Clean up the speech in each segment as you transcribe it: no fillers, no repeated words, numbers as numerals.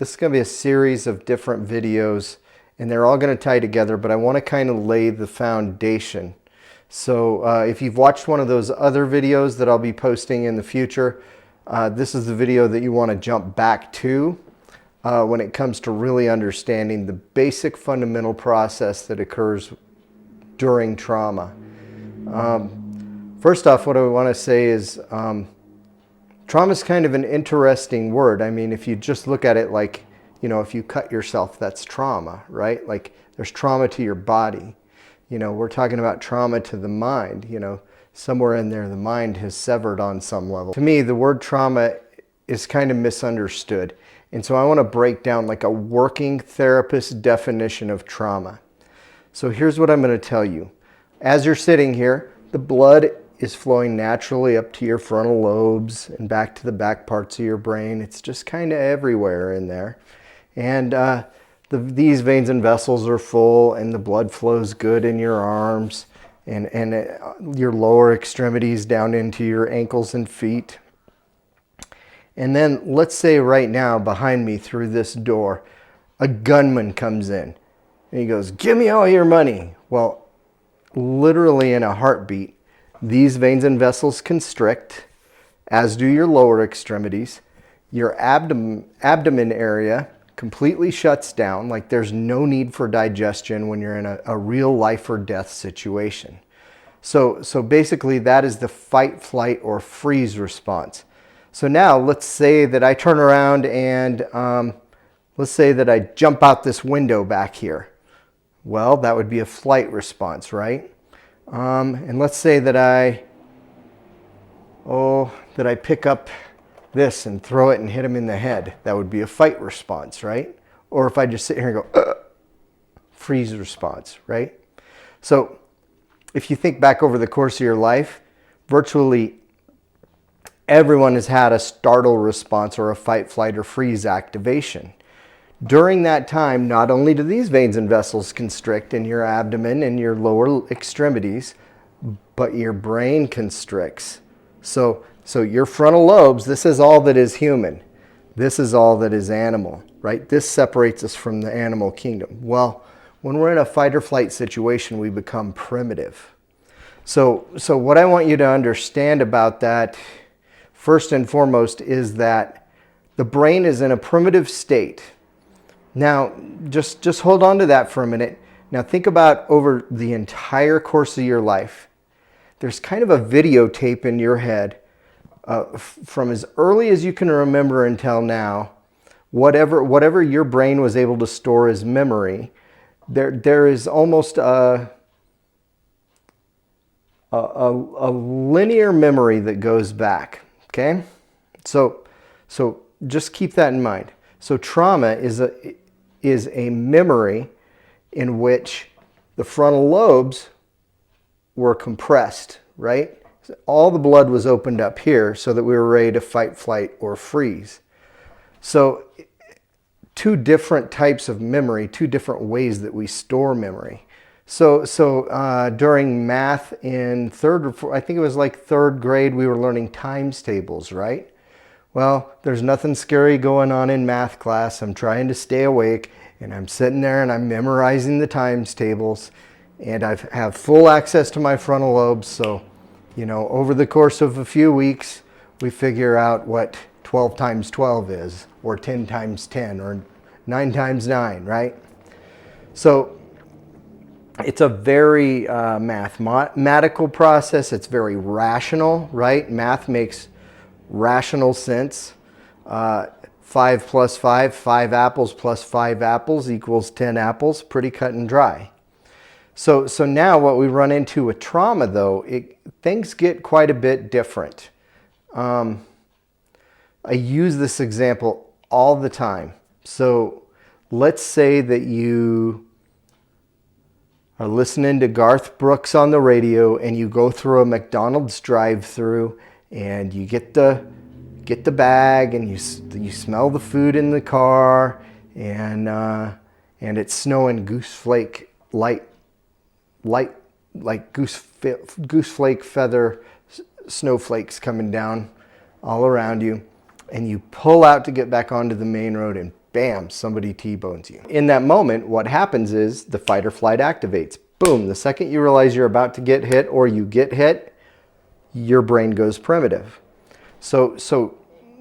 this is going to be a series of different videos, and they're all going to tie together, but I want to kind of lay the foundation. So if you've watched one of those other videos that I'll be posting in the future, this is the video that you want to jump back to when it comes to really understanding the basic fundamental process that occurs during trauma. First off, what I want to say is trauma is kind of an interesting word. I mean, if you just look at it like, you know, if you cut yourself, that's trauma, right? Like there's trauma to your body. You know, we're talking about trauma to the mind. You know, somewhere in there, the mind has severed on some level. To me, the word trauma is kind of misunderstood. And so I want to break down like a working therapist definition of trauma. So here's what I'm going to tell you. As you're sitting here, the blood is flowing naturally up to your frontal lobes and back to the back parts of your brain. It's just kind of everywhere in there. And these veins and vessels are full, and the blood flows good in your arms and your lower extremities down into your ankles and feet. And then let's say right now behind me through this door, a gunman comes in and he goes, "Give me all your money." Well, literally in a heartbeat, these veins and vessels constrict, as do your lower extremities. Your abdomen area completely shuts down, like there's no need for digestion when you're in a real life or death situation. So basically that is the fight, flight, or freeze response. So now let's say that I turn around and let's say that I jump out this window back here. Well, that would be a flight response, right? And let's say that I pick up this and throw it and hit him in the head. That would be a fight response, right? Or if I just sit here and go, freeze response, right? So if you think back over the course of your life, virtually everyone has had a startle response or a fight, flight, or freeze activation. During that time, not only do these veins and vessels constrict in your abdomen and your lower extremities, but your brain constricts. So your frontal lobes, this is all that is human. This is all that is animal, right? This separates us from the animal kingdom. Well, when we're in a fight or flight situation, we become primitive. So what I want you to understand about that, first and foremost, is that the brain is in a primitive state. Now, just hold on to that for a minute. Now think about over the entire course of your life. There's kind of a videotape in your head from as early as you can remember until now. Whatever your brain was able to store as memory, there is almost a linear memory that goes back. Okay, so just keep that in mind. So trauma is a memory in which the frontal lobes were compressed, right? All the blood was opened up here so that we were ready to fight, flight, or freeze. So two different types of memory, two different ways that we store memory. So during math in I think it was like third grade, we were learning times tables, right? Well, there's nothing scary going on in math class. I'm trying to stay awake, and I'm sitting there and I'm memorizing the times tables, and I have full access to my frontal lobes. So, you know, over the course of a few weeks, we figure out what 12 times 12 is, or 10 times 10, or 9 times 9, right? So it's a very mathematical process. It's very rational, right? Math makes rational sense. 5 plus 5, 5 apples plus 5 apples equals 10 apples. Pretty cut and dry. So now what we run into with trauma, though, things get quite a bit different. I use this example all the time. So let's say that you are listening to Garth Brooks on the radio, and you go through a McDonald's drive-thru, and you get the bag, and you smell the food in the car, and it's snowing like goose flake feather snowflakes coming down all around you, and you pull out to get back onto the main road, and bam, somebody T-bones you. In that moment, what happens is the fight or flight activates. Boom, the second you realize you're about to get hit or you get hit, your brain goes primitive. So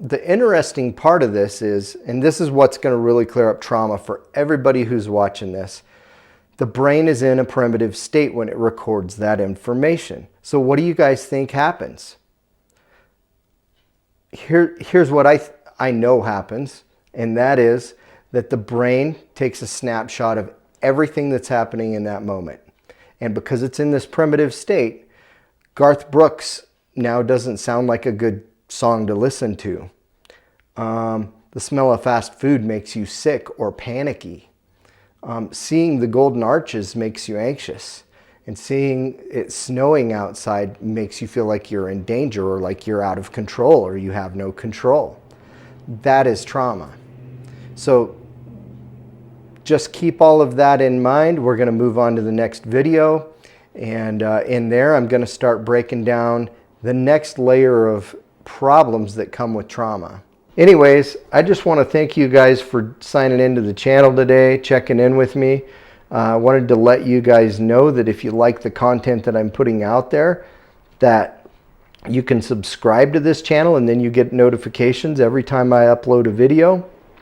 the interesting part of this is, and this is what's going to really clear up trauma for everybody who's watching this, the brain is in a primitive state when it records that information. So what do you guys think happens? Here's what I know happens, and that is that the brain takes a snapshot of everything that's happening in that moment. And because it's in this primitive state, Garth Brooks now doesn't sound like a good song to listen to. The smell of fast food makes you sick or panicky. Seeing the golden arches makes you anxious. And seeing it snowing outside makes you feel like you're in danger or like you're out of control or you have no control. That is trauma. So just keep all of that in mind. We're going to move on to the next video. And in there, I'm going to start breaking down the next layer of problems that come with trauma. Anyways, I just want to thank you guys for signing into the channel today, checking in with me. I wanted to let you guys know that if you like the content that I'm putting out there, that you can subscribe to this channel and then you get notifications every time I upload a video.